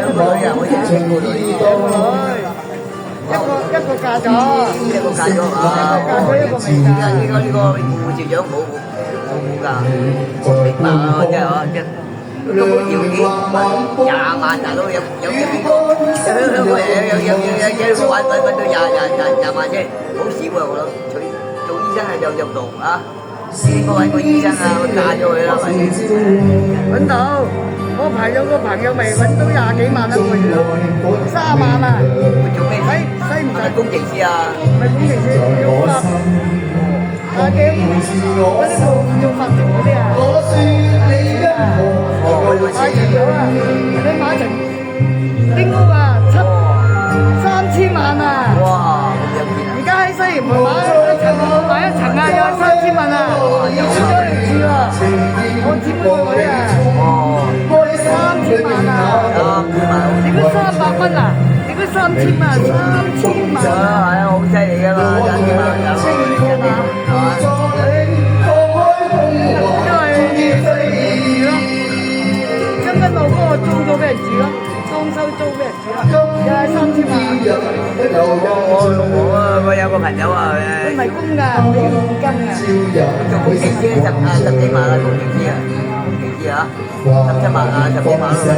兩個女啊，好似係幾個女？一個嫁咗，一個嫁咗啊！一個未嫁。呢個護士長冇㗎，明白啊！真係啊，真都冇條件20萬大佬有邊個？香港人有個揾到廿萬啫，好少啊！我諗做醫生係有入道啊！應該揾個醫生啊，嫁咗佢啦，係咪先？揾到，我朋友咪揾到20幾萬一個月，30萬啊！做咩？使唔使工程師啊？唔係工程師，要法啊嘅嗰啲做法庭嗰啲啊。買層樓啊，你買層丁屋啊，3000萬啊！哇，咁有錢啊！而家喺西營盤買一層啊，有3000萬啊！出咗嚟住啊！我接個女啊！哦，3000萬啊！你嗰300蚊啊？你嗰3000萬，3000萬啊！係啊，好犀利㗎嘛，3000萬有係嘛？將軍澳嗰個租咗俾人住咯，裝修租俾人住咯，又係3000萬。我有個朋友啊，佢唔係公㗎，佢要現金㗎。做工程師十幾萬啊，工程師啊，17萬啊，10幾萬咯，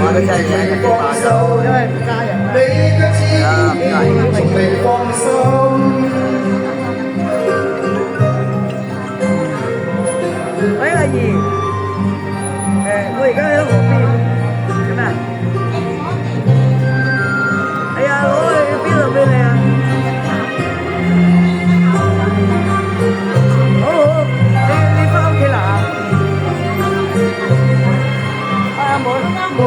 哇都真係10幾萬咯，因為唔加人啊。喂，阿姨，我而家喺河邊，做咩？哎呀，攞去邊度俾你啊？好好，你翻屋企啦。阿妹。哦，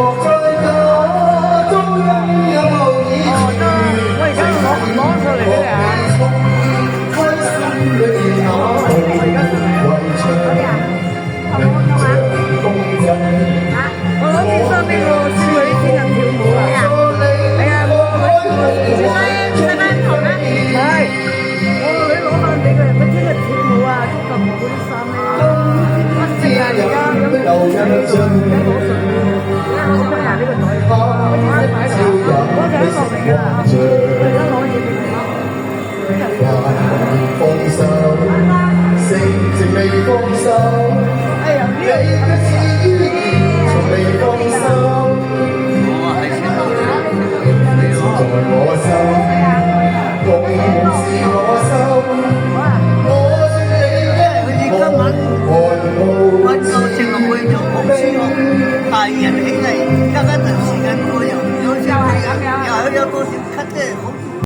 得，我而家攞上嚟俾你啊。我攞件衫俾個少女先人跳舞啊！係啊，我使乜唔同咧？唔係，我個女攞翻俾佢，佢聽日跳舞啊，中國舞嗰啲衫咧，乜色啊而家咁，而家攞上嚟，我今日呢個袋，我自己買㗎，我就喺落嚟㗎啦，我而家攞嘢俾佢啦。哎呀，呢大人起嚟，加緊陣時間我又有多少咳啫？